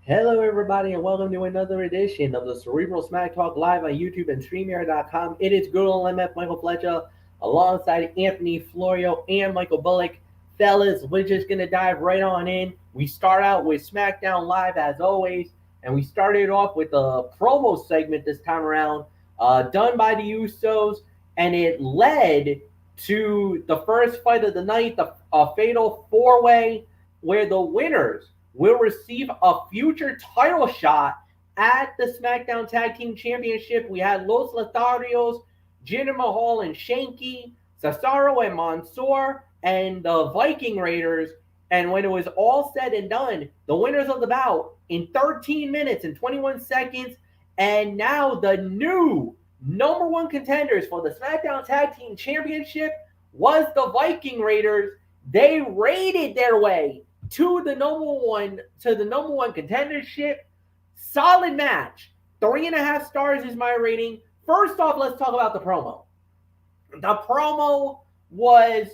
Hello, everybody, and welcome to another edition of the Cerebral Smack Talk live on YouTube and StreamYard.com. It is good old MF Michael Fletcher alongside Anthony Florio and Michael Bullock. Fellas, we're just going to dive right on in. We start out with Smackdown Live as always, and we started off with a promo segment this time around, done by the Usos, and it led to the first fight of the night, a fatal four-way, where the winners will receive a future title shot at the SmackDown Tag Team Championship. We had Los Lotharios, Jinder Mahal and Shanky, Cesaro and Mansoor, and the Viking Raiders. And when it was all said and done, the winners of the bout in 13 minutes and 21 seconds. And now the new number one contenders for the SmackDown Tag Team Championship was the Viking Raiders. They raided their way to the number one contendership. Solid match. 3.5 stars is my rating. First off, let's talk about the promo. The promo was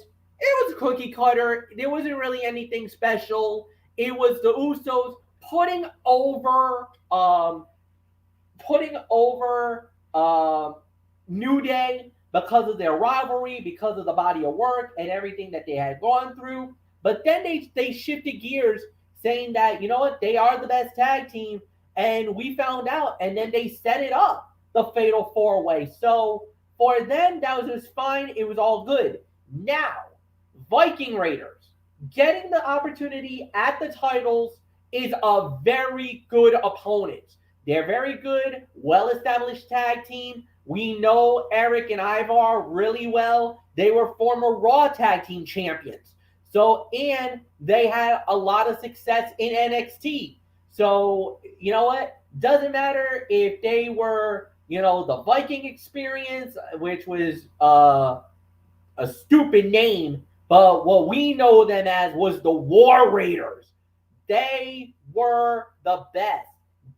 cookie cutter. There wasn't really anything special. It was the Usos putting over New Day because of their rivalry, because of the body of work and everything that they had gone through. But then they shifted gears, saying that, you know what, they are the best tag team, and we found out, and then they set it up, the fatal four-way. So for them, that was just fine. It was all good. Now, Viking Raiders getting the opportunity at the titles is a very good opponent. They're very good, well-established tag team. We know Eric and Ivar really well. They were former Raw tag team champions. So, and they had a lot of success in NXT. So, you know what? Doesn't matter if they were, the Viking Experience, which was a stupid name, but what we know them as was the War Raiders. They were the best.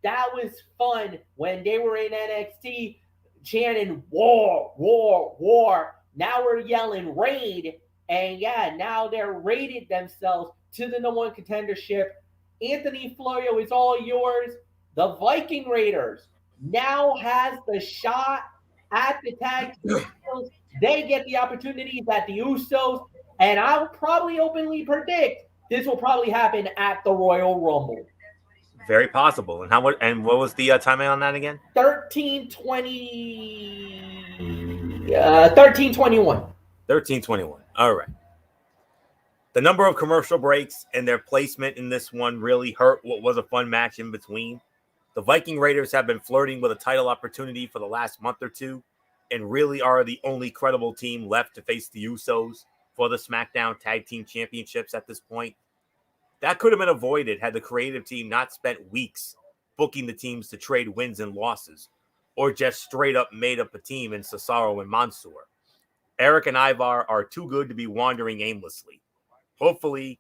That was fun when they were in NXT chanting war, war, war. Now we're yelling raid. And yeah, now they're rated themselves to the number one contendership. Anthony Florio is all yours. The Viking Raiders now has the shot at the tag team titles. They get the opportunities at the Usos. And I'll probably openly predict this will probably happen at the Royal Rumble. Very possible. And what was the timing on that again? 13:21. 13:21. All right. The number of commercial breaks and their placement in this one really hurt what was a fun match in between. The Viking Raiders have been flirting with a title opportunity for the last month or two and really are the only credible team left to face the Usos for the SmackDown Tag Team Championships at this point. That could have been avoided had the creative team not spent weeks booking the teams to trade wins and losses, or just straight up made up a team in Cesaro and Mansoor. Eric and Ivar are too good to be wandering aimlessly. Hopefully,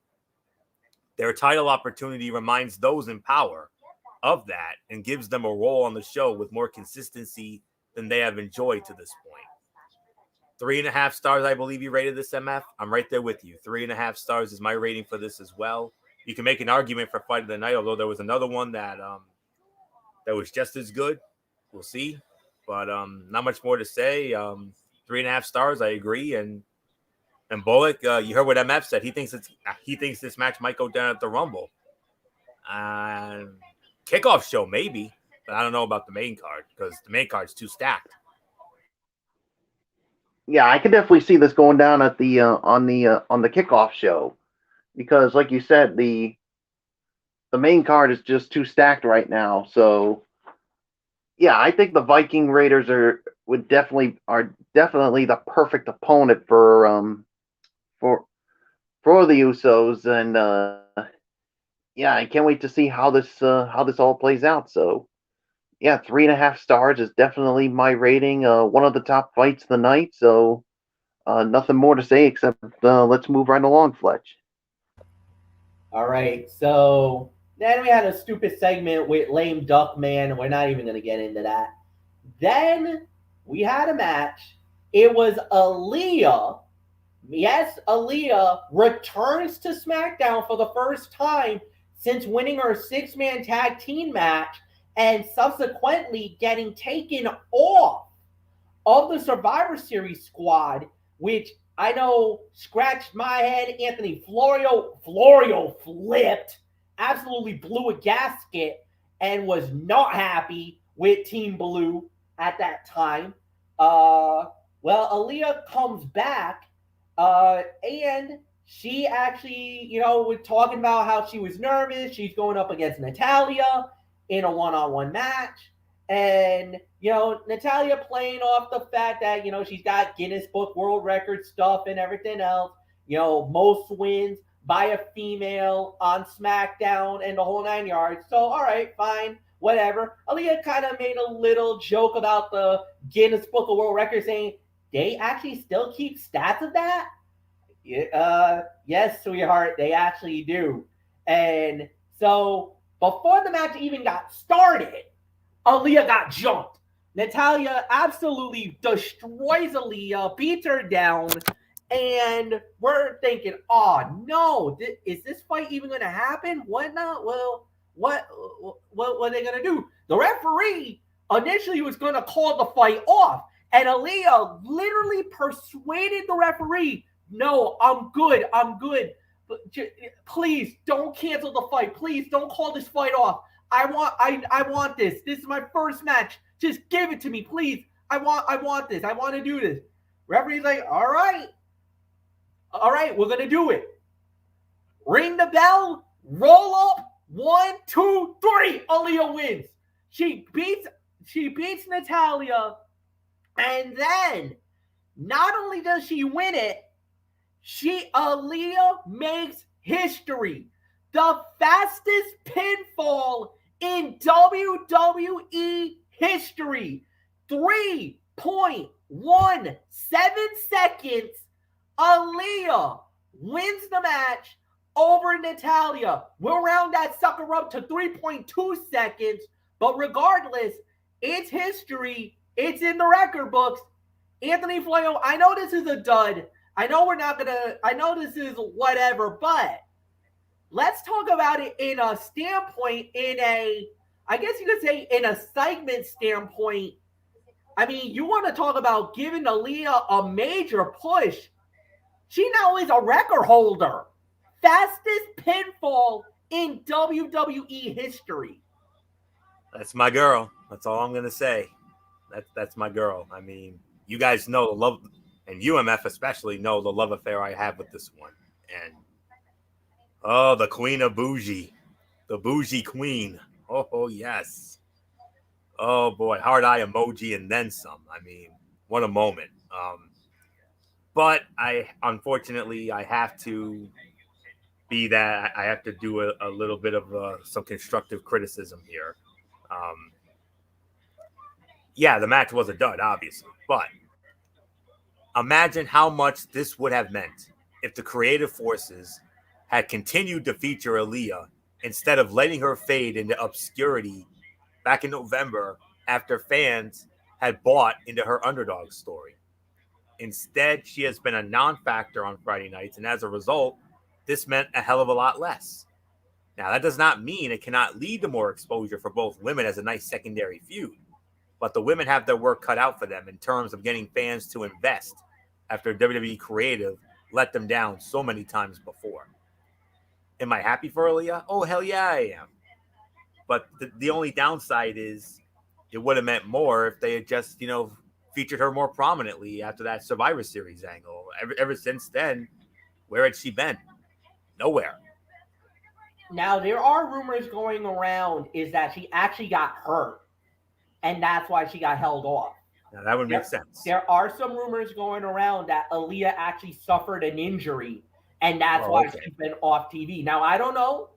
their title opportunity reminds those in power of that and gives them a role on the show with more consistency than they have enjoyed to this point. 3.5 stars, I believe you rated this, MF. I'm right there with you. 3.5 stars is my rating for this as well. You can make an argument for Fight of the Night, although there was another one that was just as good. We'll see. But not much more to say. 3.5 stars, I agree. And Bullock, you heard what MF said. He thinks this match might go down at the Rumble. Kickoff show, maybe. But I don't know about the main card because the main card's too stacked. Yeah, I could definitely see this going down at the on the kickoff show, because like you said, the main card is just too stacked right now. So yeah, I think the Viking Raiders are definitely the perfect opponent for the Usos, and yeah, I can't wait to see how this all plays out. So yeah, 3.5 stars is definitely my rating. One of the top fights of the night. So nothing more to say except let's move right along, Fletch. All right, so then we had a stupid segment with Lame Duck Man. We're not even going to get into that. Then we had a match. It was Aaliyah. Yes, Aaliyah returns to SmackDown for the first time since winning her 6-man tag team match and subsequently getting taken off of the Survivor Series squad, which I know scratched my head. Anthony Florio flipped, absolutely blew a gasket, and was not happy with Team Blue at that time. Well, Aaliyah comes back, and she actually, was talking about how she was nervous. She's going up against Natalya in a one-on-one match. And, Natalya playing off the fact that, she's got Guinness Book World Record stuff and everything else. Most wins by a female on Smackdown and the whole 9 yards. So, all right, fine, whatever. Aaliyah kind of made a little joke about the Guinness Book of World Records, saying, they actually still keep stats of that? Yes, sweetheart, they actually do. And so, before the match even got started, Aaliyah got jumped. Natalya absolutely destroys Aaliyah, beats her down, and we're thinking, oh no, is this fight even going to happen? What not? Well, what are they going to do? The referee initially was going to call the fight off, and Aaliyah literally persuaded the referee, no, I'm good. Please don't cancel the fight. Please don't call this fight off. I want this. This is my first match. Just give it to me, please. I want this. I want to do this. Referee's like, all right, we're gonna do it. Ring the bell. Roll up. 1, 2, 3. Aaliyah wins. She beats Natalya, and then not only does she win it, Aaliyah makes history. The fastest pinfall in WWE history. 3.17 seconds. Aaliyah wins the match over Natalya. We'll round that sucker up to 3.2 seconds. But regardless, it's history. It's in the record books. Anthony Florio, I know this is a dud. I know this is whatever, but let's talk about it in a standpoint, I guess you could say in a segment standpoint. I mean, you want to talk about giving Aaliyah a major push. She now is a record holder. Fastest pinfall in WWE history. That's my girl. That's all I'm going to say. That's my girl. I mean, you guys know the love, and UMF especially know the love affair I have with this one. And the queen of bougie. The bougie queen. Oh, yes. Oh, boy. Hard eye emoji and then some. I mean, what a moment. But unfortunately, I have to be that. I have to do a little bit of some constructive criticism here. Yeah, the match was a dud, obviously. But imagine how much this would have meant if the creative forces had continued to feature Aaliyah instead of letting her fade into obscurity back in November after fans had bought into her underdog story. Instead, she has been a non-factor on Friday nights, and as a result, this meant a hell of a lot less. Now, that does not mean it cannot lead to more exposure for both women as a nice secondary feud, but the women have their work cut out for them in terms of getting fans to invest after WWE creative let them down so many times before. Am I happy for Aaliyah? Oh, hell yeah, I am. But the only downside is it would have meant more if they had just, featured her more prominently after that Survivor Series angle. Ever since then, where had she been? Nowhere. Now, there are rumors going around is that she actually got hurt, and that's why she got held off. Now, that would make sense. There are some rumors going around that Aaliyah actually suffered an injury, and that's why she's been off TV. Now, I don't know.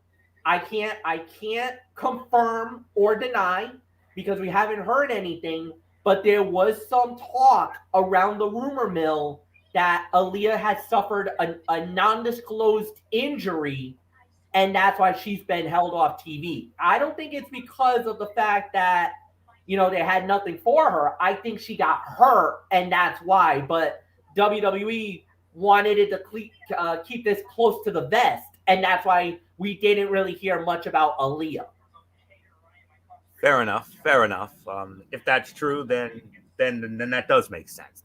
I can't confirm or deny because we haven't heard anything, but there was some talk around the rumor mill that Aaliyah had suffered a non-disclosed injury, and that's why she's been held off TV. I don't think it's because of the fact that, they had nothing for her. I think she got hurt, and that's why. But WWE wanted it to keep this close to the vest, and that's why we didn't really hear much about Aaliyah. Fair enough. If that's true, then that does make sense.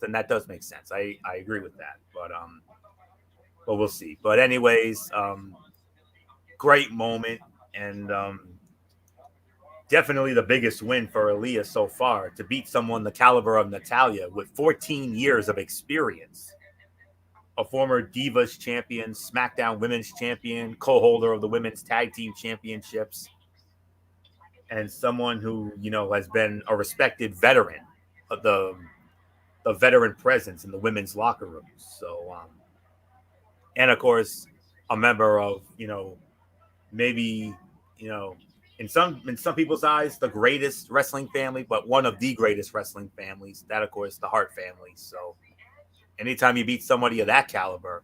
I agree with that. But we'll see. But anyways, great moment, and definitely the biggest win for Aaliyah so far, to beat someone the caliber of Natalya with 14 years of experience. A former Divas champion, Smackdown Women's champion, co-holder of the Women's Tag Team Championships, and someone who, has been a respected veteran of the veteran presence in the women's locker rooms. So, and of course, a member of, maybe, in some people's eyes, the greatest wrestling family, but one of the greatest wrestling families. That, of course, the Hart family. So, anytime you beat somebody of that caliber,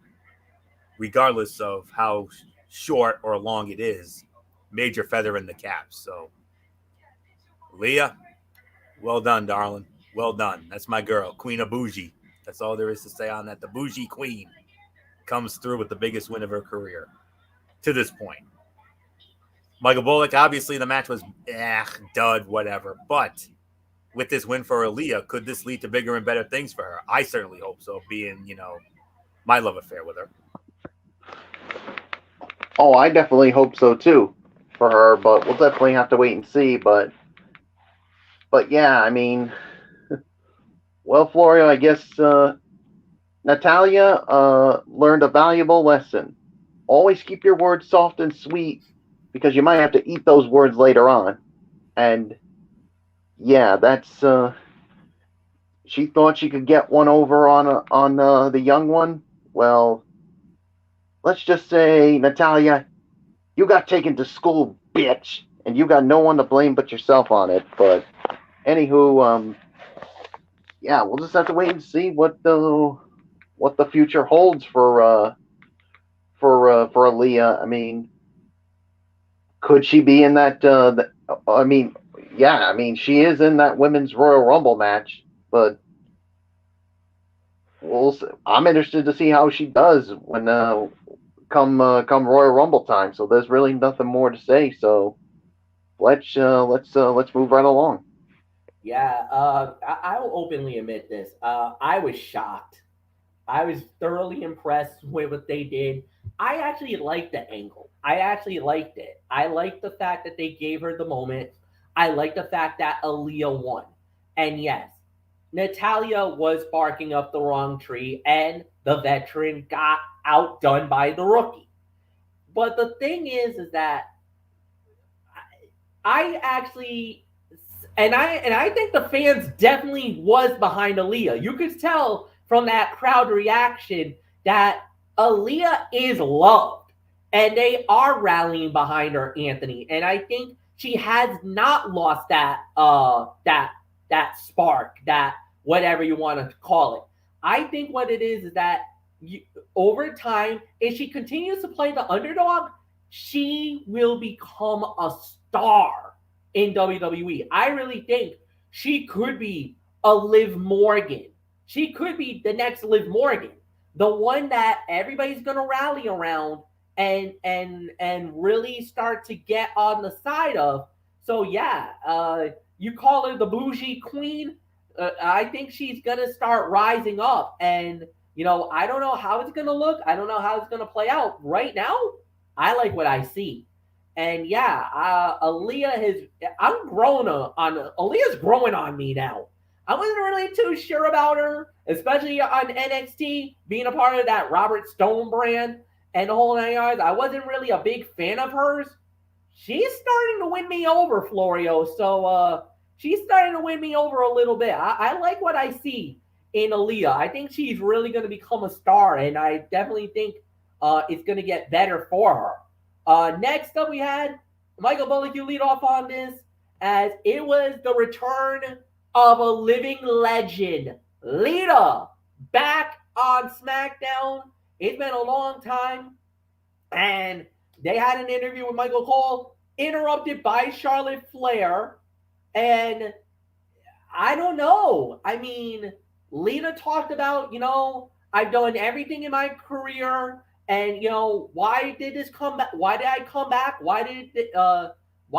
regardless of how short or long it is, major feather in the cap. So, Leah, well done, darling. Well done. That's my girl, Queen of Bougie. That's all there is to say on that. The Bougie Queen comes through with the biggest win of her career to this point. Michael Bullock, obviously the match was dud, whatever. But with this win for Aaliyah, could this lead to bigger and better things for her? I certainly hope so, being, my love affair with her. Oh, I definitely hope so too for her, but we'll definitely have to wait and see. But yeah, I mean, well, Florio, I guess Natalya learned a valuable lesson. Always keep your words soft and sweet, because you might have to eat those words later on. And yeah, that's she thought she could get one over on the young one. Well, let's just say, Natalya, you got taken to school, bitch, and you got no one to blame but yourself on it. But anywho, yeah, we'll just have to wait and see what the future holds for Aaliyah. I mean, could she be in that? She is in that Women's Royal Rumble match, but I'm interested to see how she does when come Royal Rumble time. So there's really nothing more to say. So let's move right along. Yeah, I will openly admit this. I was shocked. I was thoroughly impressed with what they did. I actually liked the angle. I actually liked it. I liked the fact that they gave her the moment. I liked the fact that Aaliyah won. And yes, Natalya was barking up the wrong tree, and the veteran got outdone by the rookie. But the thing is that I actually, and I think the fans definitely was behind Aaliyah. You could tell from that crowd reaction that Aaliyah is loved, and they are rallying behind her, Anthony. And I think she has not lost that spark, that whatever you want to call it. I think what it is that over time, if she continues to play the underdog, she will become a star in WWE. I really think she could be a Liv Morgan. She could be the next Liv Morgan, the one that everybody's gonna rally around and really start to get on the side of. So yeah, you call her the bougie queen. I think she's gonna start rising up, and I don't know how it's gonna look. I don't know how it's gonna play out. Right now, I like what I see. And yeah, Aaliyah's growing on me now. I wasn't really too sure about her, especially on NXT, being a part of that Robert Stone brand and the whole 9 yards. I wasn't really a big fan of hers. She's starting to win me over, Florio. So she's starting to win me over a little bit. I like what I see in Aaliyah. I think she's really going to become a star, and I definitely think it's going to get better for her. Next up, we had Michael Bullock. You lead off on this, as it was the return of a living legend, Lita, back on SmackDown. It's been a long time, and they had an interview with Michael Cole, interrupted by Charlotte Flair, and I don't know. I mean, Lita talked about, I've done everything in my career, And why did this come back? Why did I come back? Why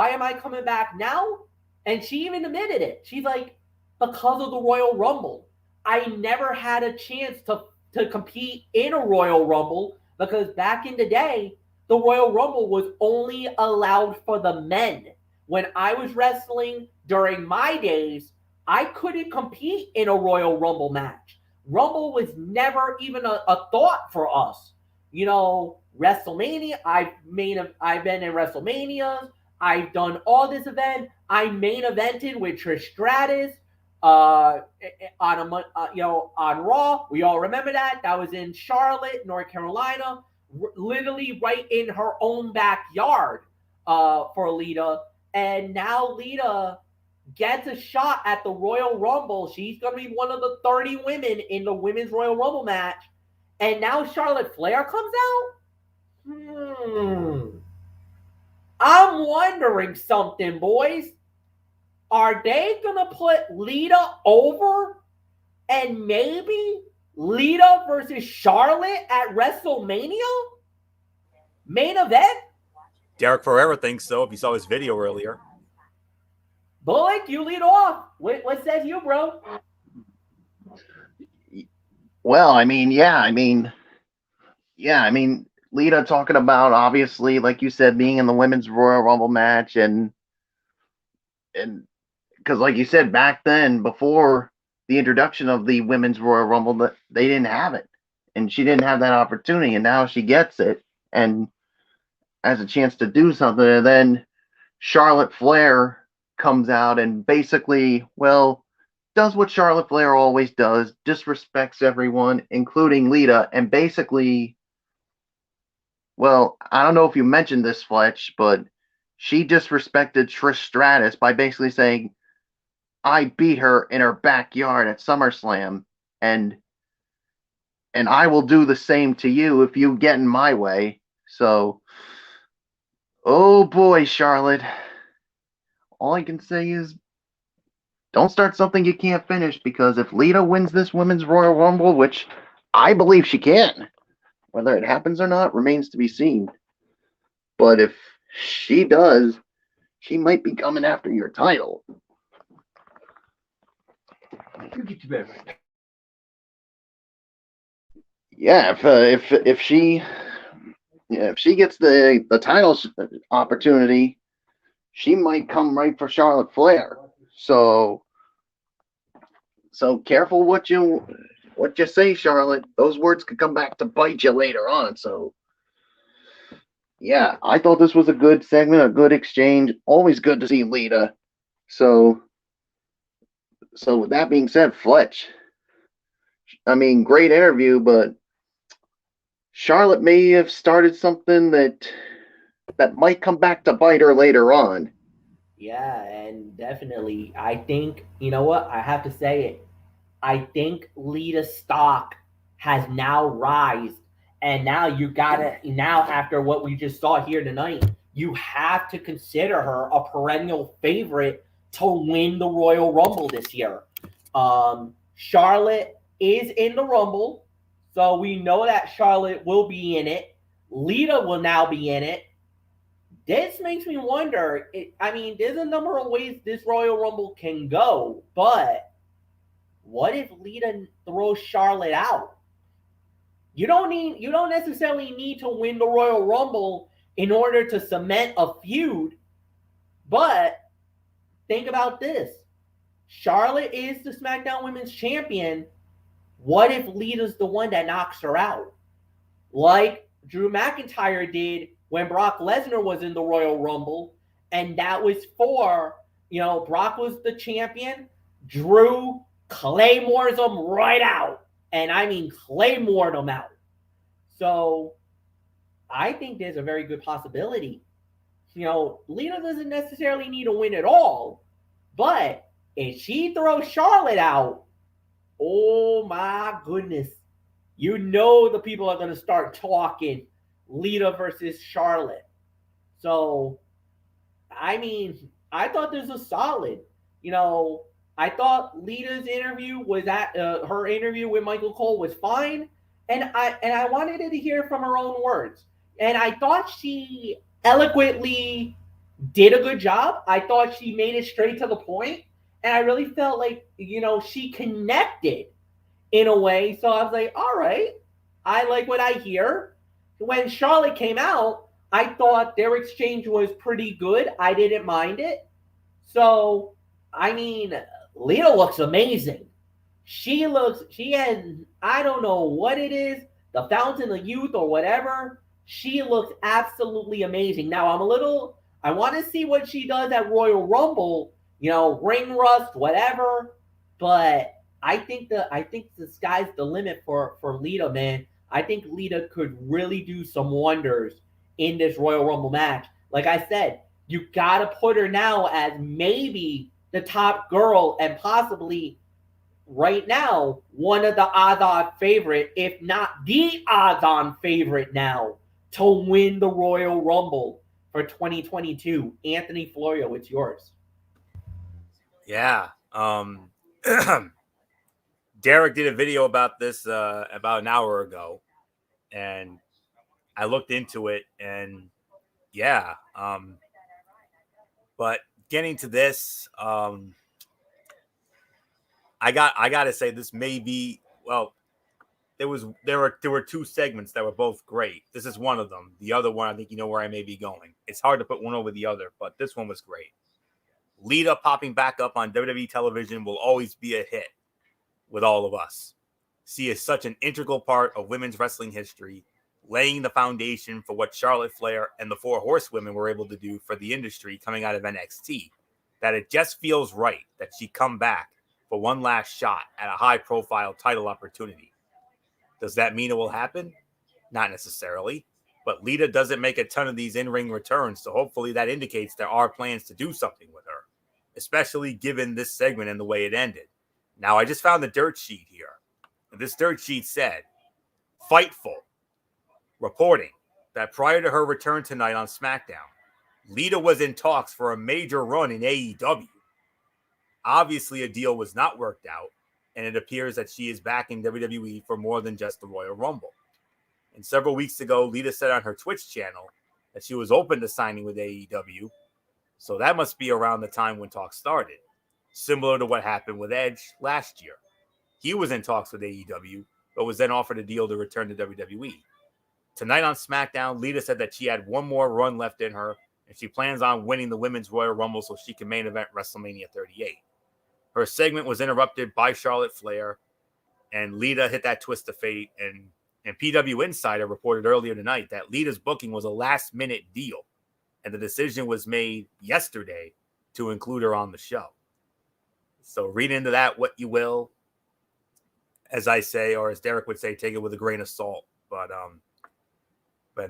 am I coming back now? And she even admitted it. She's like, because of the Royal Rumble. I never had a chance to compete in a Royal Rumble because back in the day, the Royal Rumble was only allowed for the men. When I was wrestling during my days, I couldn't compete in a Royal Rumble match. Rumble was never even a thought for us. WrestleMania, I've been in WrestleManias. I've done all this event. I main evented with Trish Stratus on Raw. We all remember that. That was in Charlotte, North Carolina, literally right in her own backyard for Lita. And now Lita gets a shot at the Royal Rumble. She's going to be one of the 30 women in the Women's Royal Rumble match. And now Charlotte Flair comes out? I'm wondering something, boys. Are they going to put Lita over and maybe Lita versus Charlotte at WrestleMania? Main event? Derek Forever thinks so if you saw his video earlier. Bullock, you lead off. What says you, bro? Well, Lita talking about, obviously, like you said, being in the Women's Royal Rumble match, and because, like you said, back then, before the introduction of the Women's Royal Rumble, they didn't have it, and she didn't have that opportunity, and now she gets it, and has a chance to do something, and then Charlotte Flair comes out and basically, does what Charlotte Flair always does, disrespects everyone, including Lita, and basically, I don't know if you mentioned this, Fletch, but she disrespected Trish Stratus by basically saying, I beat her in her backyard at SummerSlam, and I will do the same to you if you get in my way. So, oh boy, Charlotte. All I can say is, don't start something you can't finish, because if Lita wins this Women's Royal Rumble, which I believe she can, whether it happens or not remains to be seen. But if she does, she might be coming after your title. You get to bed right now. Yeah, if she gets the title opportunity, she might come right for Charlotte Flair. So careful what you say, Charlotte. Those words could come back to bite you later on. So yeah, I thought this was a good segment, a good exchange. Always good to see Lita. So with that being said, Fletch, great interview, but Charlotte may have started something that might come back to bite her later on. Yeah, and definitely, I think, you know what? I have to say it. I think Lita's stock has now rised. And now after what we just saw here tonight, you have to consider her a perennial favorite to win the Royal Rumble this year. Charlotte is in the Rumble, so we know that Charlotte will be in it. Lita will now be in it. This makes me wonder. There's a number of ways this Royal Rumble can go, but what if Lita throws Charlotte out? You don't necessarily need to win the Royal Rumble in order to cement a feud, but think about this. Charlotte is the SmackDown Women's Champion. What if Lita's the one that knocks her out? Like Drew McIntyre did when Brock Lesnar was in the Royal Rumble, and that was for, Brock was the champion, Drew Claymore's him right out. And Claymore'd him out. So I think there's a very good possibility. Lita doesn't necessarily need to win it all, but if she throws Charlotte out, oh my goodness. The people are going to start talking Lita versus Charlotte. So, I thought this was solid. I thought Lita's interview her interview with Michael Cole was fine. and I wanted to hear from her own words. And I thought she eloquently did a good job. I thought she made it straight to the point, and I really felt like she connected in a way. So I was like, all right, I like what I hear. When Charlotte came out, I thought their exchange was pretty good. I didn't mind it. So, I mean, Lita looks amazing. She has, I don't know what it is, the fountain of youth or whatever. She looks absolutely amazing. Now, I want to see what she does at Royal Rumble, ring rust, whatever. But I think the sky's the limit for Lita, man. I think Lita could really do some wonders in this Royal Rumble match. Like I said, you gotta put her now as maybe the top girl and possibly right now one of the odds-on favorite, if not the odds-on favorite now to win the Royal Rumble for 2022. Anthony Florio, it's yours. Yeah. Derek did a video about this about an hour ago, and I looked into it, and yeah. But getting to this, I got to say this may be, well, there were two segments that were both great. This is one of them. The other one, I think you know where I may be going. It's hard to put one over the other, but this one was great. Lita popping back up on WWE television will always be a hit with all of us. She is such an integral part of women's wrestling history, laying the foundation for what Charlotte Flair and the Four Horsewomen were able to do for the industry coming out of NXT, that it just feels right that she come back for one last shot at a high-profile title opportunity. Does that mean it will happen? Not necessarily, but Lita doesn't make a ton of these in-ring returns, so hopefully that indicates there are plans to do something with her, especially given this segment and the way it ended. Now, I just found the dirt sheet here. This dirt sheet said, Fightful, reporting that prior to her return tonight on Smackdown, Lita was in talks for a major run in AEW. Obviously, a deal was not worked out, and it appears that she is back in WWE for more than just the Royal Rumble. And several weeks ago, Lita said on her Twitch channel that she was open to signing with AEW, so that must be around the time when talks started, similar to what happened with Edge last year. He was in talks with AEW, but was then offered a deal to return to WWE. Tonight on SmackDown, Lita said that she had one more run left in her, and she plans on winning the Women's Royal Rumble so she can main event WrestleMania 38. Her segment was interrupted by Charlotte Flair, and Lita hit that twist of fate. And PW Insider reported earlier tonight that Lita's booking was a last-minute deal, and the decision was made yesterday to include her on the show. So read into that what you will. As I say, or as Derek would say, take it with a grain of salt. But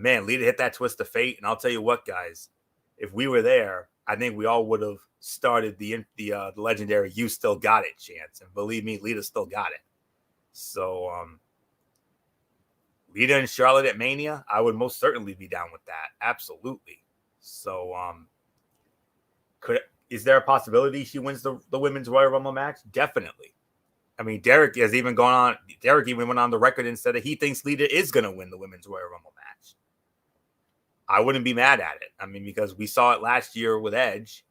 man, Lita hit that twist of fate, and I'll tell you what, guys, if we were there, I think we all would have started the legendary "You Still Got It" chants, and believe me, Lita still got it. So, Lita and Charlotte at Mania, I would most certainly be down with that, absolutely. So, is there a possibility she wins the Women's Royal Rumble match? Definitely. I mean, Derek even went on the record and said that he thinks Lita is going to win the Women's Royal Rumble match. I wouldn't be mad at it. I mean, because we saw it last year with Edge,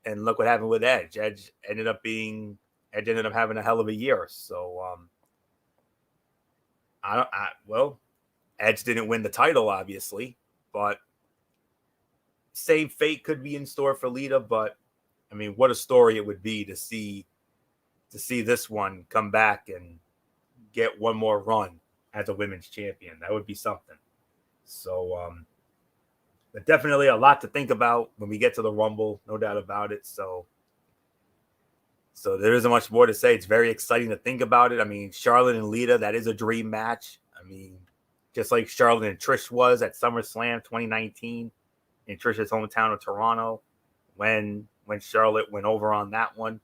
and look what happened with Edge. Edge ended up having a hell of a year. So, Edge didn't win the title, obviously, but same fate could be in store for Lita. But I mean, what a story it would be to see this one come back and get one more run as a women's champion. That would be something. So, but definitely a lot to think about when we get to the Rumble, no doubt about it. So there isn't much more to say. It's very exciting to think about it. I mean, Charlotte and Lita, that is a dream match. I mean, just like Charlotte and Trish was at SummerSlam 2019 in Trish's hometown of Toronto when Charlotte went over on that one.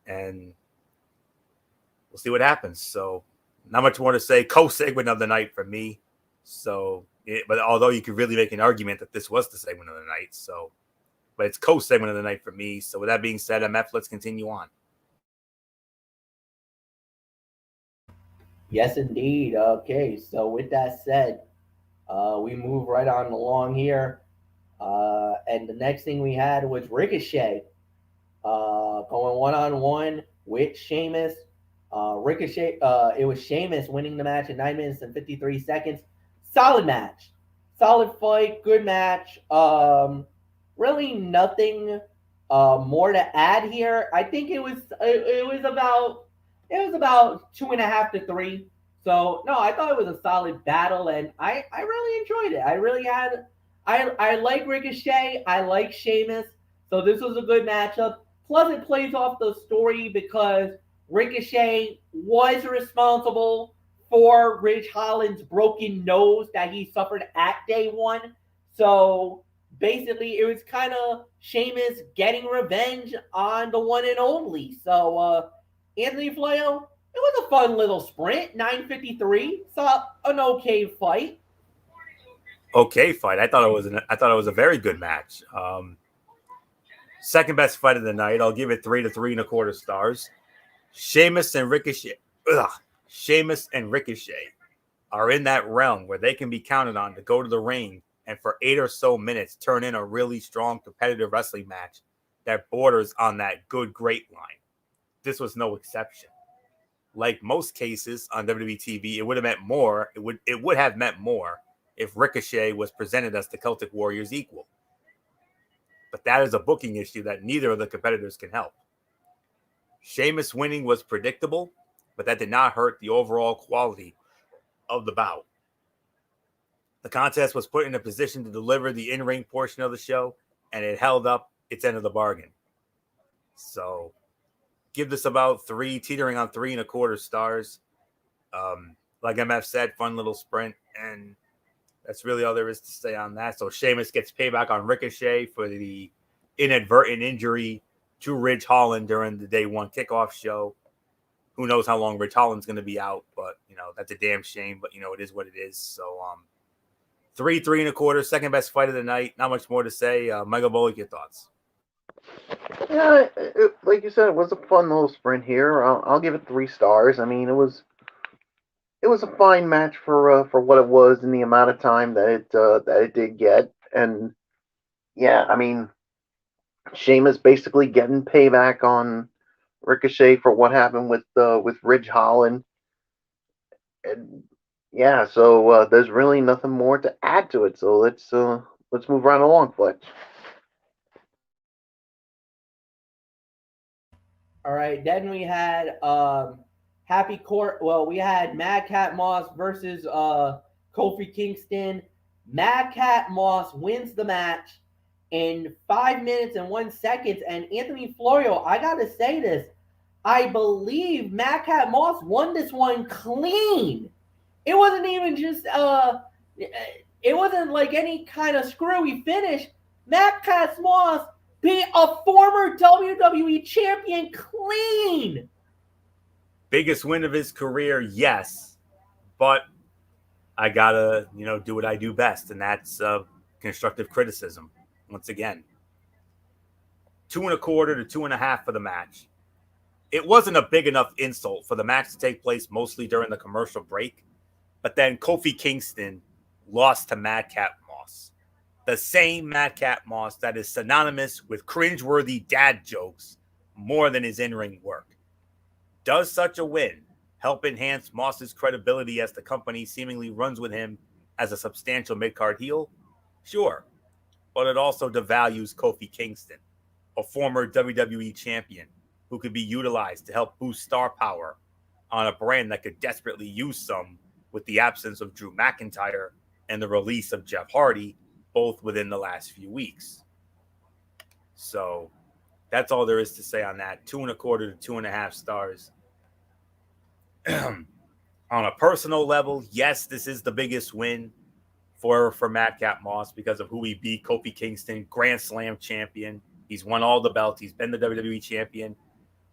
And we'll see what happens. So not much more to say. Co-segment of the night for me. So, but although you could really make an argument that this was the segment of the night. So, but it's co-segment of the night for me. So with that being said, MF, let's continue on. Yes, indeed. Okay, so with that said, we move right on along here. And the next thing we had was Ricochet going one on one with Sheamus. Ricochet, it was Sheamus winning the match in 9 minutes and 53 seconds. Solid match, solid fight, good match. Really nothing more to add here. I think it was about 2.5 to 3. So no, I thought it was a solid battle, and I really enjoyed it. I really had I like Ricochet. I like Sheamus. So this was a good matchup. Plus, it plays off the story because Ricochet was responsible for Ridge Holland's broken nose that he suffered at day one. So basically, it was kind of Sheamus getting revenge on the one and only. So, Anthony Flair, it was a fun little sprint. 9:53. Saw an okay fight. Okay, fight. I thought it was a very good match. Second best fight of the night. I'll give it 3 to 3.25 stars. Sheamus and Ricochet are in that realm where they can be counted on to go to the ring and for 8 or so minutes turn in a really strong competitive wrestling match that borders on that good great line. This was no exception. Like most cases on WWE TV, it would have meant more. It would have meant more if Ricochet was presented as the Celtic Warriors equal. But that is a booking issue that neither of the competitors can help. Sheamus winning was predictable, but that did not hurt the overall quality of the bout. The contest was put in a position to deliver the in-ring portion of the show, and it held up its end of the bargain. So, give this about 3, teetering on 3.25 stars. Like MF said, fun little sprint, and that's really all there is to say on that. So Sheamus gets payback on Ricochet for the inadvertent injury to Ridge Holland during the day one kickoff show. Who knows how long Ridge Holland's going to be out, but, that's a damn shame, but, it is what it is. So, 3.25, second best fight of the night. Not much more to say. Michael Bullock, your thoughts? Yeah, like you said, it was a fun little sprint here. I'll give it 3 stars. I mean, it was a fine match for what it was and the amount of time that it did get. And yeah, I mean, Sheamus basically getting payback on Ricochet for what happened with Ridge Holland. And yeah, so there's really nothing more to add to it. So let's move right along, Fletch. All right. Then we had Happy Court. Well, we had Madcap Moss versus Kofi Kingston. Madcap Moss wins the match in 5 minutes and 1 second. And Anthony Florio, I gotta say this. I believe Madcap Moss won this one clean. It wasn't even just it wasn't like any kind of screwy finish. Madcap Moss beat a former WWE champion clean. Biggest win of his career, yes, but I gotta, do what I do best, and that's constructive criticism. Once again, 2.25 to 2.5 for the match. It wasn't a big enough insult for the match to take place mostly during the commercial break, but then Kofi Kingston lost to Madcap Moss. The same Madcap Moss that is synonymous with cringeworthy dad jokes more than his in-ring work. Does such a win help enhance Moss's credibility as the company seemingly runs with him as a substantial mid-card heel? Sure, but it also devalues Kofi Kingston, a former WWE champion who could be utilized to help boost star power on a brand that could desperately use some with the absence of Drew McIntyre and the release of Jeff Hardy, both within the last few weeks. So that's all there is to say on that. 2.25 to 2.5 stars. On a personal level, yes, this is the biggest win for Madcap Moss because of who he beat. Kofi Kingston, Grand Slam champion. He's won all the belts. He's been the WWE champion,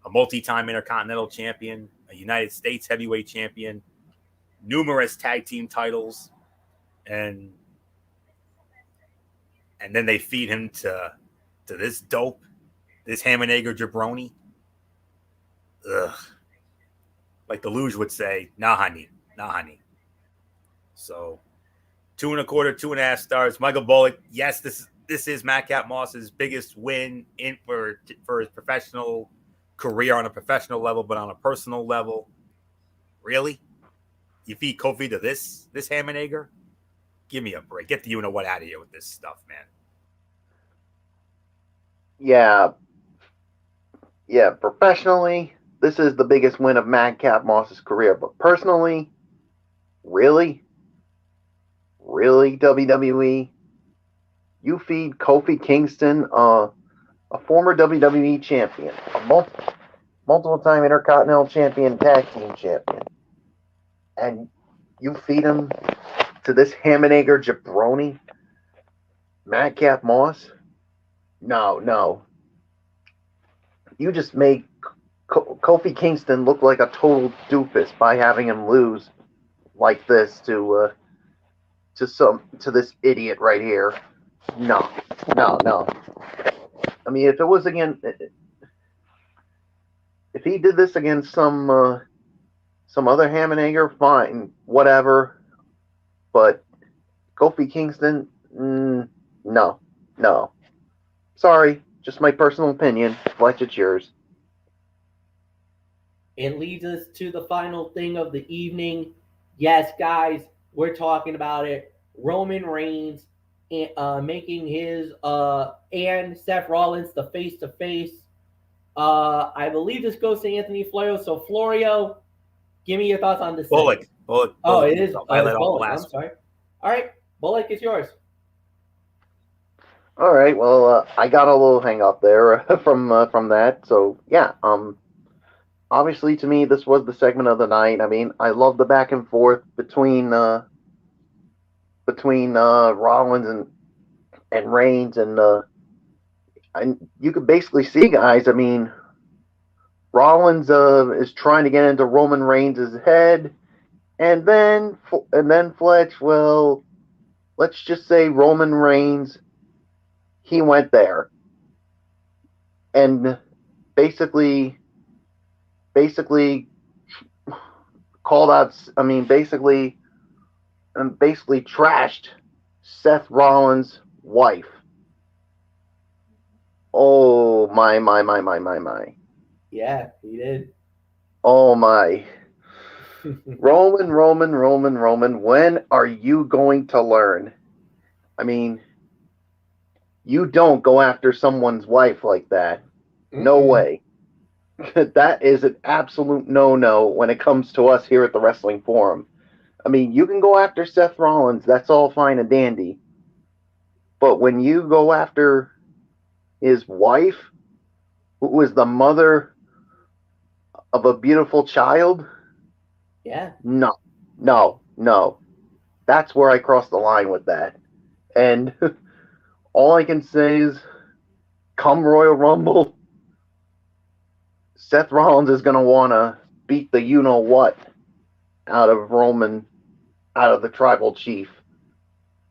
a multi-time Intercontinental champion, a United States heavyweight champion, numerous tag team titles, and then they feed him to this dope, this ham and egg jabroni. Ugh. like the luge would say, nah, honey. So 2.25, 2.5 stars. Michael Bullock, yes, this is Madcap Moss's biggest win for his professional career on a professional level, but on a personal level, really? You feed Kofi to this ham and egger? Give me a break. Get the you-know-what out of here with this stuff, man. Yeah, professionally, this is the biggest win of Madcap Moss's career. But personally, really, WWE? You feed Kofi Kingston, a former WWE champion, a multiple-time Intercontinental Champion, Tag Team Champion, and you feed him to this ham and egger jabroni, Madcap Moss? No. You just make Kofi Kingston look like a total doofus by having him lose like this to this idiot right here. No. I mean, if he did this against some other ham and egger, fine, whatever. But Kofi Kingston, no. Sorry, just my personal opinion. Fletch, it's yours. It leads us to the final thing of the evening. Yes, guys, we're talking about it. Roman Reigns making his and Seth Rollins the face-to-face. I believe this goes to Anthony Florio. So, Florio, give me your thoughts on this. Bullock. Oh, it is. Bullock. I'm sorry. All right, Bullock, it's yours. All right. Well, I got a little hang up there from that. So yeah. Obviously, to me, this was the segment of the night. I mean, I love the back and forth between Rollins and Reigns, and you could basically see, guys. I mean, Rollins is trying to get into Roman Reigns' head, and then Fletch. Well, let's just say Roman Reigns. He went there, and basically called out. I mean, basically trashed Seth Rollins' wife. Oh my. Yeah, he did. Oh my. Roman, when are you going to learn? I mean, you don't go after someone's wife like that. No way. That is an absolute no-no when it comes to us here at the Wrestling Forum. I mean, you can go after Seth Rollins, that's all fine and dandy. But when you go after his wife, who is the mother of a beautiful child, yeah, no. That's where I cross the line with that. And all I can say is, come Royal Rumble, Seth Rollins is going to want to beat the you-know-what out of Roman, out of the Tribal Chief.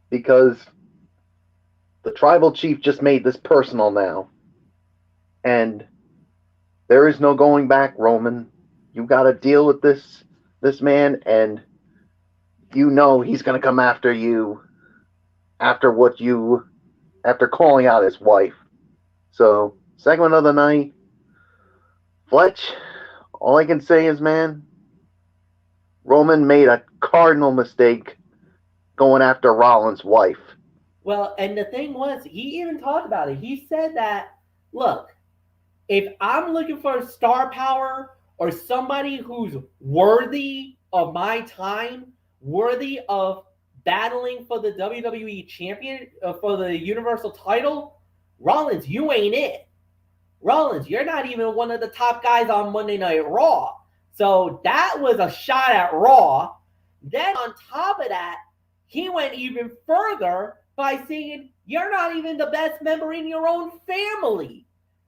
Because the Tribal Chief just made this personal now. And there is no going back, Roman. You got to deal with this man, and you know he's going to come after you after calling out his wife. So, segment of the night, Fletch, all I can say is, man, Roman made a cardinal mistake going after Rollins' wife. Well, and the thing was, he even talked about it. He said that, look, if I'm looking for star power or somebody who's worthy of my time, worthy of battling for the WWE champion, for the Universal title, Rollins, you ain't it. Rollins, you're not even one of the top guys on Monday Night Raw. So that was a shot at Raw. Then on top of that, he went even further by saying, you're not even the best member in your own family.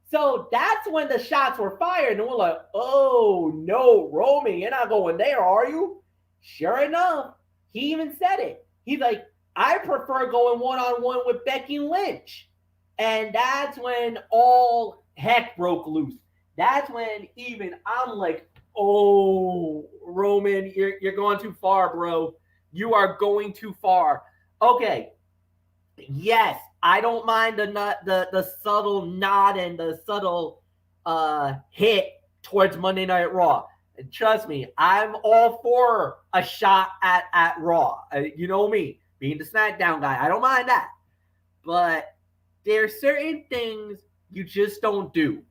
So that's when the shots were fired. And we're like, oh, no, Roman, you're not going there, are you? Sure enough, he even said it. He's like, I prefer going one-on-one with Becky Lynch. And that's when all heck broke loose. That's when even I'm like, Oh, Roman, you're going too far, bro. You are going too far. Okay. Yes, I don't mind the subtle nod and the subtle hit towards Monday Night Raw. And trust me, I'm all for a shot at Raw. You know me, being the SmackDown guy, I don't mind that. But there's certain things you just don't do.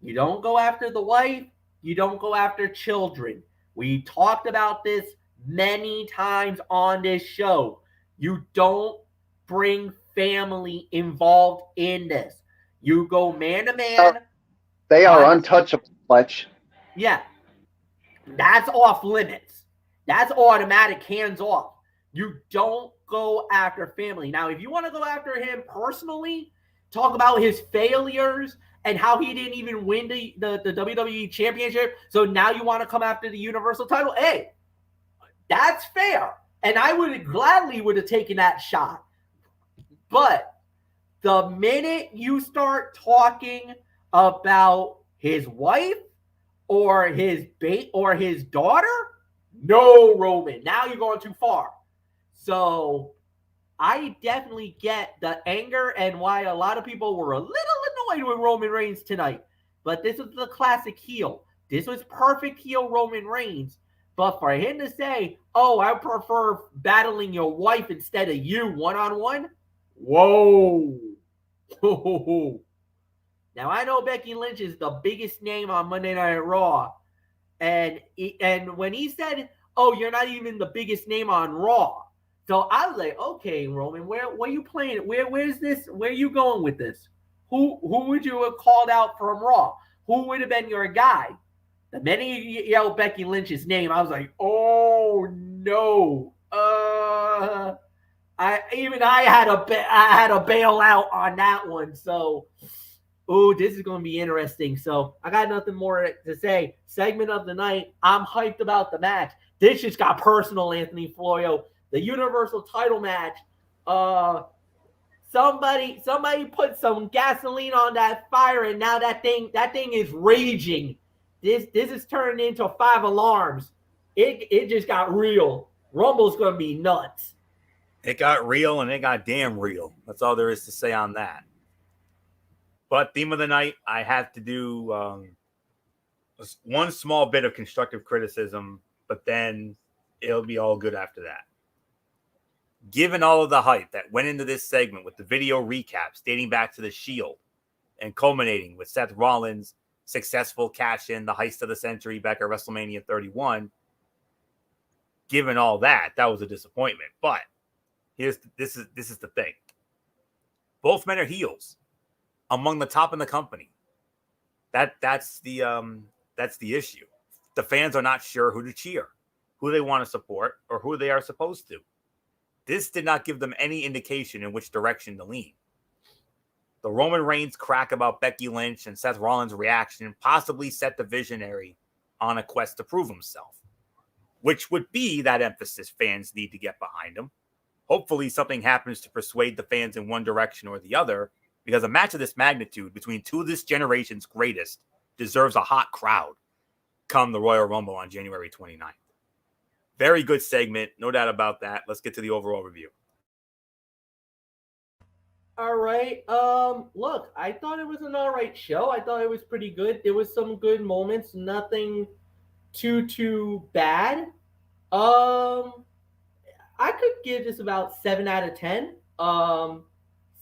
You don't go after the wife. You don't go after children. We talked about this many times on this show. You don't bring family involved in this. You go man to man. They are untouchable, Fletch. Yeah, that's off limits. That's automatic hands off. You don't go after family. Now, if you want to go after him personally, talk about his failures and how he didn't even win the WWE Championship. So now you want to come after the Universal title? Hey, that's fair. And I would gladly would have taken that shot. But the minute you start talking about his wife or his daughter, no, Roman. Now you're going too far. So I definitely get the anger and why a lot of people were a little annoyed with Roman Reigns tonight. But this was the classic heel. This was perfect heel Roman Reigns. But for him to say, oh, I prefer battling your wife instead of you one-on-one, whoa. Now, I know Becky Lynch is the biggest name on Monday Night Raw. And when he said, oh, you're not even the biggest name on Raw. So I was like, okay, Roman, where are you playing? Where's this? Where are you going with this? Who would you have called out from Raw? Who would have been your guy? The minute you yelled Becky Lynch's name, I was like, oh no. I had a bail out on that one. So, this is going to be interesting. So I got nothing more to say. Segment of the night. I'm hyped about the match. This just got personal, Anthony Florio. The Universal title match. Somebody put some gasoline on that fire, and now that thing is raging. This is turned into 5 alarms. It just got real. Rumble's gonna be nuts. It got real and it got damn real. That's all there is to say on that. But theme of the night, I have to do one small bit of constructive criticism, but then it'll be all good after that. Given all of the hype that went into this segment with the video recaps dating back to the Shield and culminating with Seth Rollins' successful cash in, the heist of the century back at WrestleMania 31, given all that was a disappointment. But this is the thing. Both men are heels, among the top in the company. That's the issue. The fans are not sure who to cheer, who they want to support, or who they are supposed to. This did not give them any indication in which direction to lean. The Roman Reigns crack about Becky Lynch and Seth Rollins' reaction possibly set the visionary on a quest to prove himself, which would be that emphasis fans need to get behind him. Hopefully something happens to persuade the fans in one direction or the other, because a match of this magnitude between two of this generation's greatest deserves a hot crowd come the Royal Rumble on January 29th. Very good segment, no doubt about that. Let's get to the overall review. All right. Look, I thought it was an all right show. I thought it was pretty good. There was some good moments, nothing too bad. I could give this about 7 out of 10.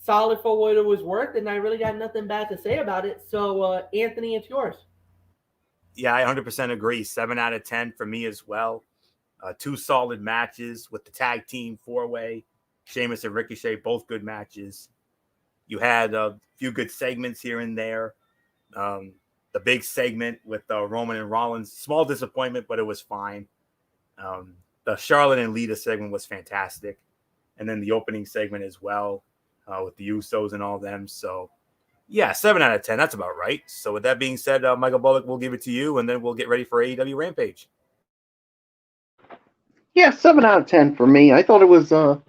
Solid for what it was worth, and I really got nothing bad to say about it. So, Anthony, it's yours. Yeah, I 100% agree. 7 out of 10 for me as well. 2 solid matches with the tag team 4-way. Sheamus and Ricochet, both good matches. You had a few good segments here and there. The big segment with Roman and Rollins, small disappointment, but it was fine. The Charlotte and Lita segment was fantastic. And then the opening segment as well with the Usos and all them. So, yeah, 7 out of 10. That's about right. So with that being said, Michael Bullock, we'll give it to you, and then we'll get ready for AEW Rampage. Yeah, 7 out of 10 for me. I thought it was a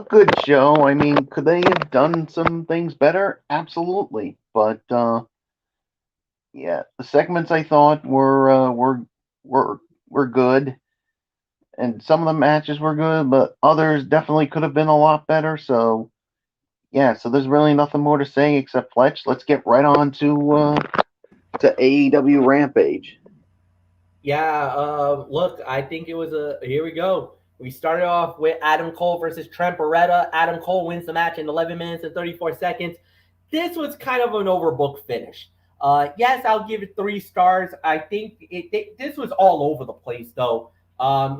good show. I mean, could they have done some things better? Absolutely. But, Yeah, the segments I thought were good, and some of the matches were good, but others definitely could have been a lot better. So yeah, so there's really nothing more to say except Fletch. Let's get right on to AEW Rampage. Yeah, look, I think it was here we go. We started off with Adam Cole versus Trent Beretta. Adam Cole wins the match in 11 minutes and 34 seconds. This was kind of an overbooked finish. Yes, I'll give it 3 stars. I think this was all over the place, though.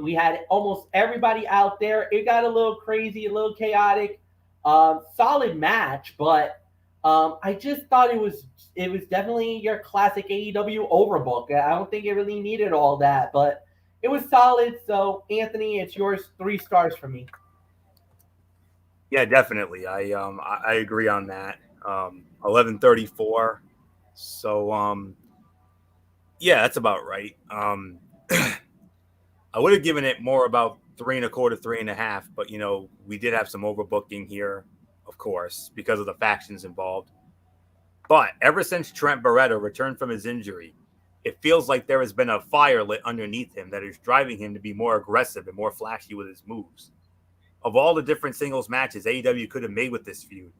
We had almost everybody out there. It got a little crazy, a little chaotic. Solid match, but I just thought it was definitely your classic AEW overbook. I don't think it really needed all that, but it was solid. So Anthony, it's yours. 3 stars for me. Yeah, definitely. I agree on that. 11:34. So yeah, that's about right. I would have given it more about 3.25, 3.5, but we did have some overbooking here, of course, because of the factions involved. But ever since Trent Beretta returned from his injury, it feels like there has been a fire lit underneath him that is driving him to be more aggressive and more flashy with his moves. Of all the different singles matches AEW could have made with this feud,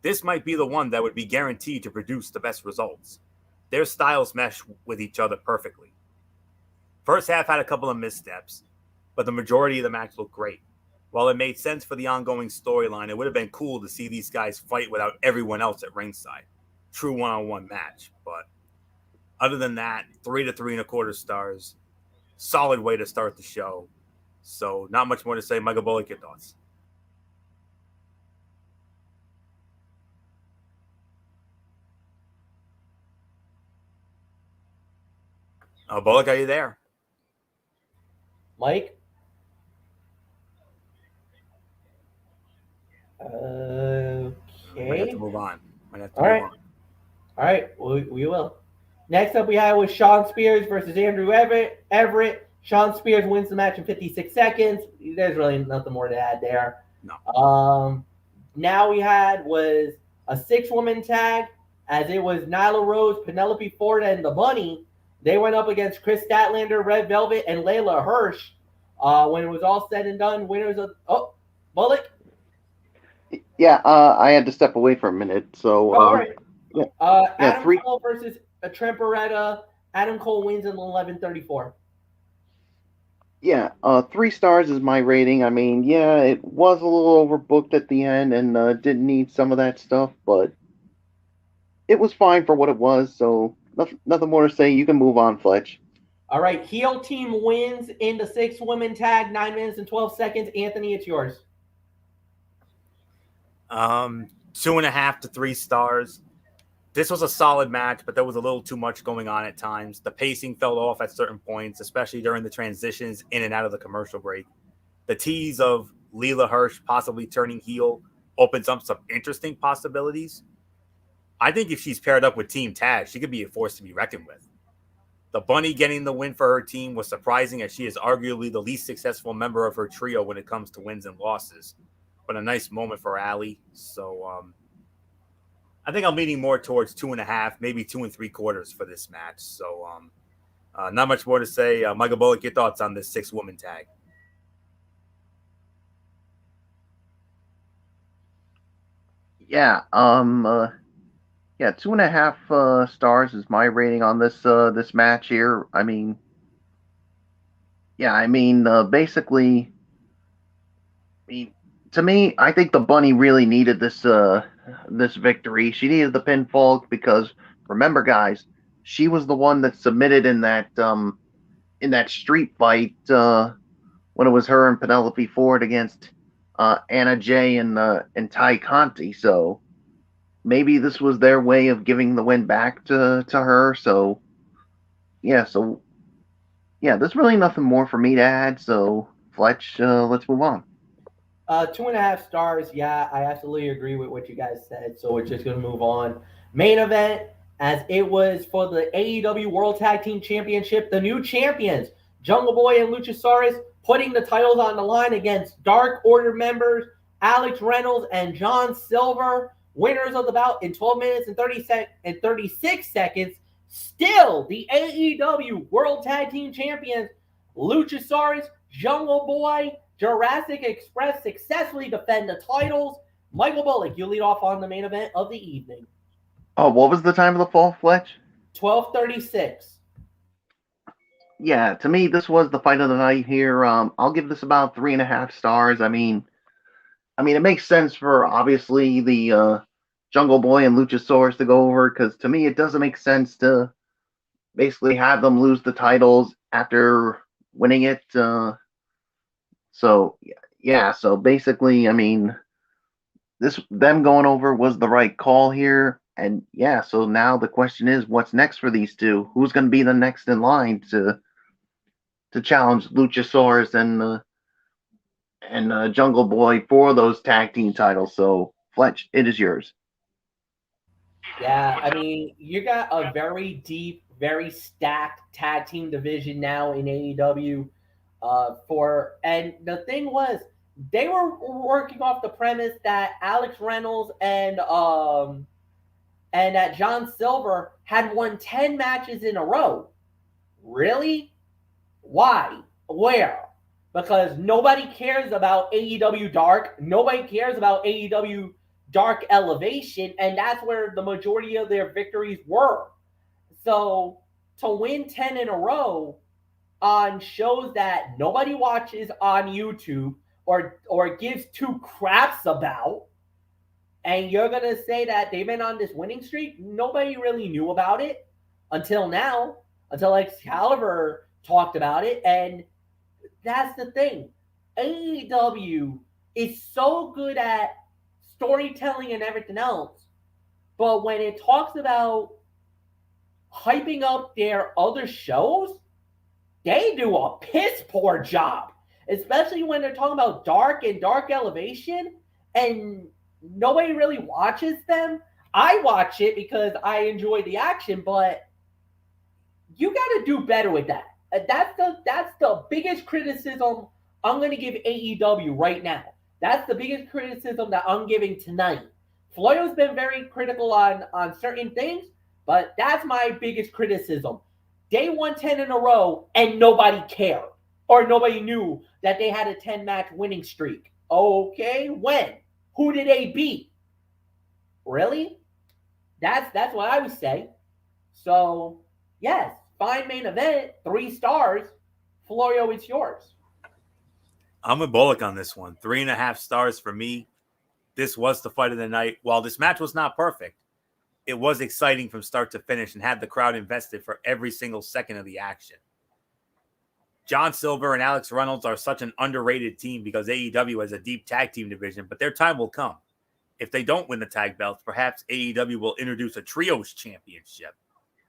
this might be the one that would be guaranteed to produce the best results. Their styles mesh with each other perfectly. First half had a couple of missteps, but the majority of the match looked great. While it made sense for the ongoing storyline, it would have been cool to see these guys fight without everyone else at ringside. True one-on-one match, but other than that, 3 to 3.25 stars. Solid way to start the show. So not much more to say. Michael Bullock, your thoughts? Bullock, are you there? Mike? Might have Okay. to move on. All right, we will. Next up, we had was Sean Spears versus Andrew Everett. Sean Spears wins the match in 56 seconds. There's really nothing more to add there. No. Now we had was a 6-woman tag, as it was Nyla Rose, Penelope Ford, and the Bunny. They went up against Chris Statlander, Red Velvet, and Layla Hirsch. When it was all said and done, winners of Bullock. Yeah, I had to step away for a minute. So all right. Adam 3 Cole versus Trent Beretta. Adam Cole wins in 11:34. Yeah, 3 stars is my rating. I mean, yeah, it was a little overbooked at the end and didn't need some of that stuff, but it was fine for what it was. So nothing more to say. You can move on, Fletch. All right, heel team wins in the 6-woman tag, 9 minutes and 12 seconds. Anthony, it's yours. 2.5 to 3 stars. This was a solid match, but there was a little too much going on at times. The pacing fell off at certain points, especially during the transitions in and out of the commercial break. The tease of Layla Hirsch possibly turning heel opens up some interesting possibilities. I think if she's paired up with Team Taz, she could be a force to be reckoned with. The Bunny getting the win for her team was surprising, as she is arguably the least successful member of her trio when it comes to wins and losses. But a nice moment for Allie. So I think I'm leaning more towards 2.5, maybe 2 3/4 for this match. So not much more to say. Michael Bullock, your thoughts on this 6-woman tag? Yeah, 2.5 stars is my rating on this match here. I mean, basically, to me, I think the Bunny really needed this victory. She needed the pinfall because remember, guys, she was the one that submitted in that street fight when it was her and Penelope Ford against Anna Jay and Ty Conti. So maybe this was their way of giving the win back to her. So there's really nothing more for me to add. So Fletch, let's move on. 2.5 stars. Yeah, I absolutely agree with what you guys said. So we're just going to move on. Main event, as it was for the AEW World Tag Team Championship, the new champions, Jungle Boy and Luchasaurus, putting the titles on the line against Dark Order members Alex Reynolds and John Silver. Winners of the bout in 12 minutes and 36 seconds, Still, the AEW World Tag Team Champions, Luchasaurus, Jungle Boy, Jurassic Express successfully defend the titles. Michael Bullock, you lead off on the main event of the evening. Oh, what was the time of the fall, Fletch? 12:36. Yeah, to me, this was the fight of the night here. I'll give this about 3.5 stars. I mean, it makes sense for obviously the Jungle Boy and Luchasaurus to go over, because to me, it doesn't make sense to basically have them lose the titles after winning it. So yeah, so basically, I mean, them going over was the right call here. And yeah, so now the question is, what's next for these two? Who's going to be the next in line to challenge Luchasaurus and Jungle Boy for those tag team titles? So Fletch, it is yours. Yeah, I mean, you got a very deep, very stacked tag team division now in AEW. And the thing was, they were working off the premise that Alex Reynolds and that John Silver had won 10 matches in a row. Really? Why? Where? Because nobody cares about AEW Dark. Nobody cares about AEW Dark Elevation, and that's where the majority of their victories were. So to win 10 in a row on shows that nobody watches on YouTube or gives two craps about, and you're going to say that they've been on this winning streak, nobody really knew about it until now, until Excalibur talked about it. And that's the thing. AEW is so good at storytelling and everything else, but when it talks about hyping up their other shows, they do a piss poor job, especially when they're talking about Dark and Dark Elevation, and nobody really watches them. I watch it because I enjoy the action, but you got to do better with that. That's the biggest criticism I'm going to give AEW right now. That's the biggest criticism that I'm giving tonight. Floyd's been very critical on certain things, but that's my biggest criticism. They won 10 in a row and nobody cared, or nobody knew that they had a 10-match winning streak. Okay, when? Who did they beat? Really? That's what I would say. So, yes, fine main event, 3 stars. Florio, it's yours. I'm with Bullock on this one. 3.5 stars for me. This was the fight of the night. While this match was not perfect, it was exciting from start to finish and had the crowd invested for every single second of the action. John Silver and Alex Reynolds are such an underrated team because AEW has a deep tag team division, but their time will come. If they don't win the tag belts, perhaps AEW will introduce a trios championship,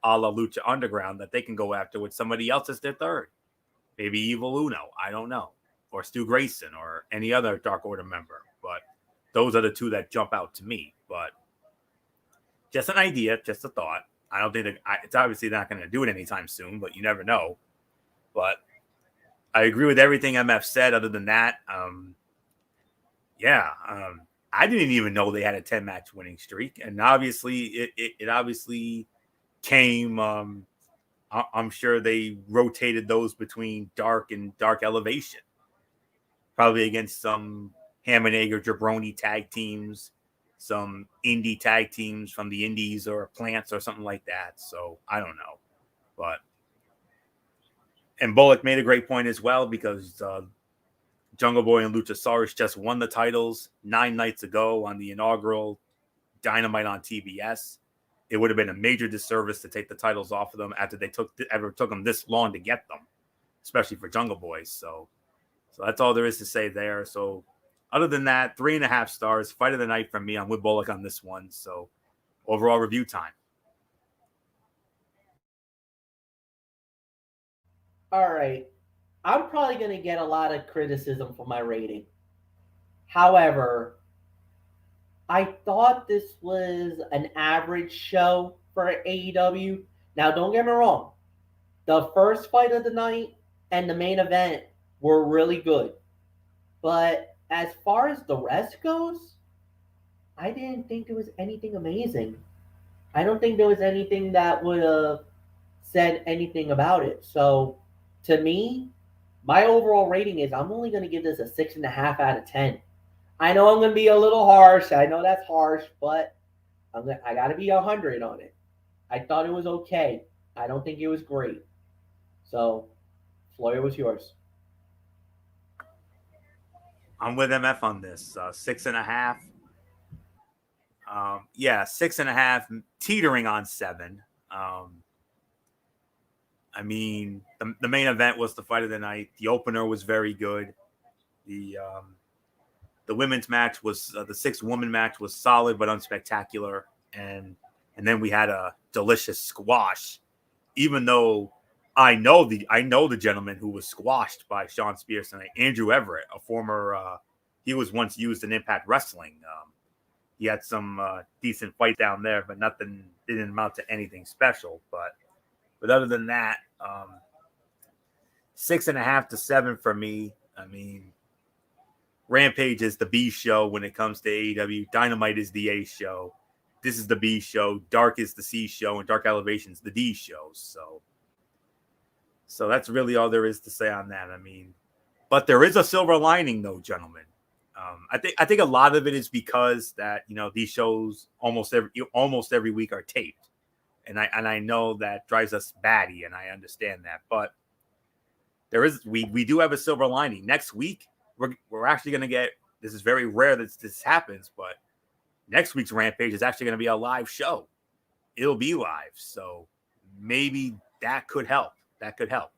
a la Lucha Underground, that they can go after with somebody else as their third. Maybe Evil Uno, I don't know, or Stu Grayson, or any other Dark Order member. But those are the two that jump out to me. But just an idea, just a thought. I don't think it's obviously not going to do it anytime soon, but you never know. But I agree with everything MF said. Other than that, I didn't even know they had a 10-match winning streak, and obviously it obviously came. I'm sure they rotated those between Dark and Dark Elevation, probably against some Hammernager Jabroni tag teams, some indie tag teams from the indies or plants or something like that. So I don't know, and Bullock made a great point as well, because Jungle Boy and Luchasaurus just won the titles 9 nights ago on the inaugural Dynamite on TBS. It would have been a major disservice to take the titles off of them after they took them this long to get them, especially for Jungle Boys. So that's all there is to say there. So other than that, 3.5 stars. Fight of the night from me. I'm with Bullock on this one. So overall review time. All right. I'm probably going to get a lot of criticism for my rating. However, I thought this was an average show for AEW. Now, don't get me wrong. The first fight of the night and the main event were really good. But as far as the rest goes, I didn't think there was anything amazing. I don't think there was anything that would have said anything about it. So to me, my overall rating is I'm only going to give this a 6.5 out of 10. I know I'm going to be a little harsh. I know that's harsh, but I got to be 100 on it. I thought it was okay. I don't think it was great. So, Floyd, was yours. I'm with MF on this. 6.5. Yeah, 6.5, teetering on 7. I mean, the main event was the fight of the night. The opener was very good. The women's match was the 6-woman match was solid but unspectacular, and then we had a delicious squash. Even though I know the gentleman who was squashed by Sean Spears tonight, Andrew Everett, a former he was once used in Impact Wrestling. He had some decent fight down there, but nothing didn't amount to anything special. But other than that, 6.5 to 7 for me. I mean, Rampage is the B show when it comes to AEW. Dynamite is the A show. This is the B show. Dark is the C show, and Dark Elevation's the D show. So that's really all there is to say on that. I mean, but there is a silver lining, though, gentlemen. I think a lot of it is because that these shows almost every week are taped, and I know that drives us batty, and I understand that. But we do have a silver lining. Next week we're actually going to get. This is very rare that this happens, but next week's Rampage is actually going to be a live show. It'll be live, so maybe that could help.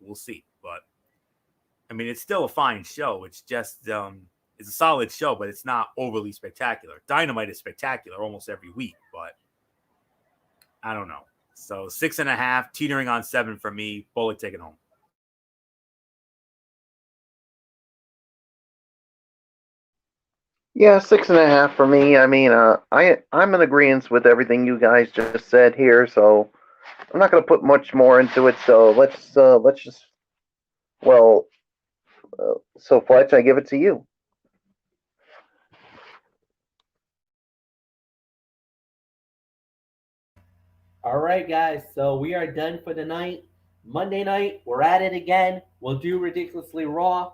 We'll see. But I mean, it's still a fine show. It's just it's a solid show, but it's not overly spectacular. Dynamite is spectacular almost every week, but I don't know. So 6.5, teetering on 7 for me. Bullet, take it home. Yeah, 6.5 for me. I mean, I'm in agreement with everything you guys just said here, so I'm not going to put much more into it. So let's just so Fletch, I give it to you. All right, guys. So we are done for the night. Monday night, we're at it again. We'll do Ridiculously Raw,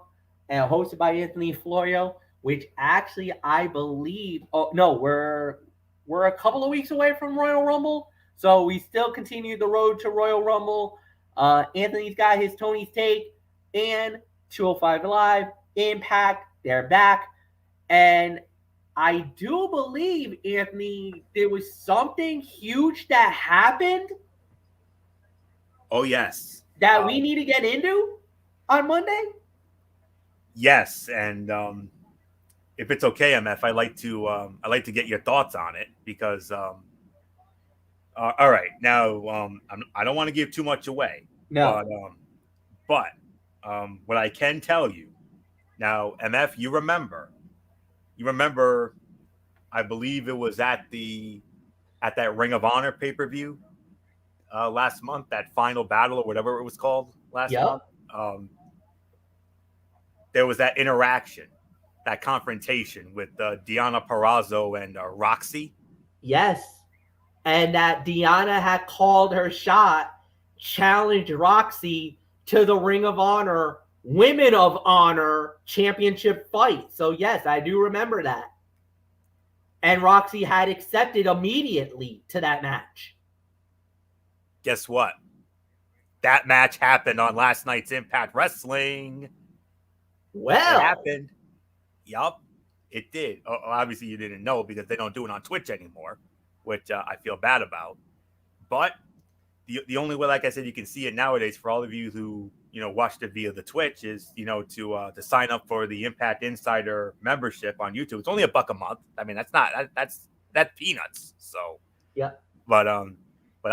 and hosted by Anthony Florio, which actually I believe. Oh no, we're a couple of weeks away from Royal Rumble, so we still continue the road to Royal Rumble. Anthony's got his Tony's Take and 205 Live, Impact. They're back, and I do believe, Anthony, there was something huge that happened Oh yes, that we need to get into on Monday. yes, and if it's okay, MF, I like to get your thoughts on it because all right, now I don't want to give too much away, No. but what I can tell you now, MF, you remember, I believe it was at that Ring of Honor pay-per-view last month, that Final Battle or whatever it was called last month. There was that interaction, that confrontation with Deonna Purrazzo and Roxy. Yes. And that Deonna had called her shot, challenged Roxy to the Ring of Honor, Women of Honor championship fight. So, yes, I do remember that. And Roxy had accepted immediately to that match. Guess what? That match happened on last night's Impact Wrestling. Well, it happened. Yup, it did. Obviously, you didn't know because they don't do it on Twitch anymore, which I feel bad about. But the only way, like I said, you can see it nowadays for all of you who watched it via the Twitch is to sign up for the Impact Insider membership on YouTube. It's only $1 a month. I mean, that's peanuts. So yeah. But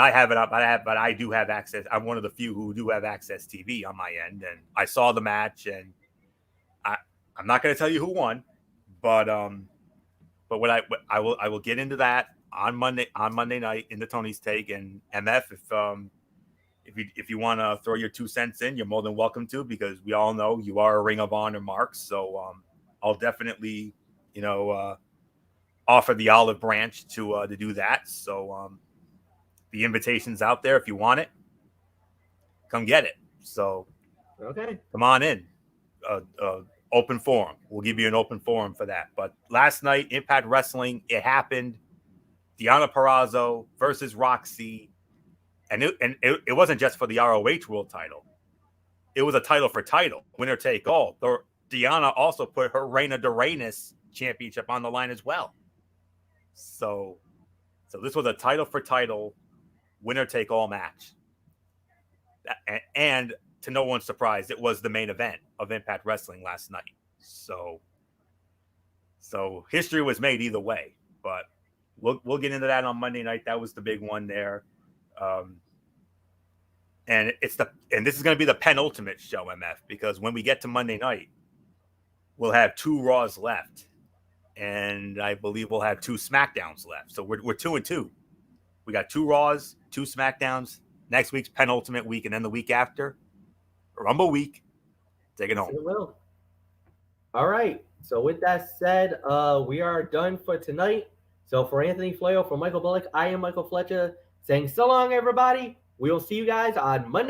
I have it up. But I do have access. I'm one of the few who do have access TV on my end, and I saw the match, and I'm not going to tell you who won, but what I will get into that on Monday night in the Tony's Take. And MF, if you want to throw your 2 cents in, you're more than welcome to, because we all know you are a Ring of Honor mark. So I'll definitely offer the olive branch to do that. So the invitation's out there if you want it. come get it. So Okay. come on in. Open forum. We'll give you an open forum for that. But last night, Impact Wrestling, it happened. Deonna Purrazzo versus Roxy. And it wasn't just for the ROH World title. It was a title for title, winner take all. Deonna also put her Reina de Reinas championship on the line as well. So this was a title for title, winner take all match. And to no one's surprise, it was the main event of Impact Wrestling last night. So history was made either way. But we'll get into that on Monday night. That was the big one there. And this is going to be the penultimate show, MF, because when we get to Monday night, we'll have 2 Raws left, and I believe we'll have 2 Smackdowns left. So we're 2-2. We got 2 Raws, 2 Smackdowns. Next week's penultimate week, and then the week after, Rumble week. Take it home. It will. All right. So with that said, we are done for tonight. So for Anthony Flair, for Michael Bullock, I am Michael Fletcher saying so long, everybody. We will see you guys on Monday.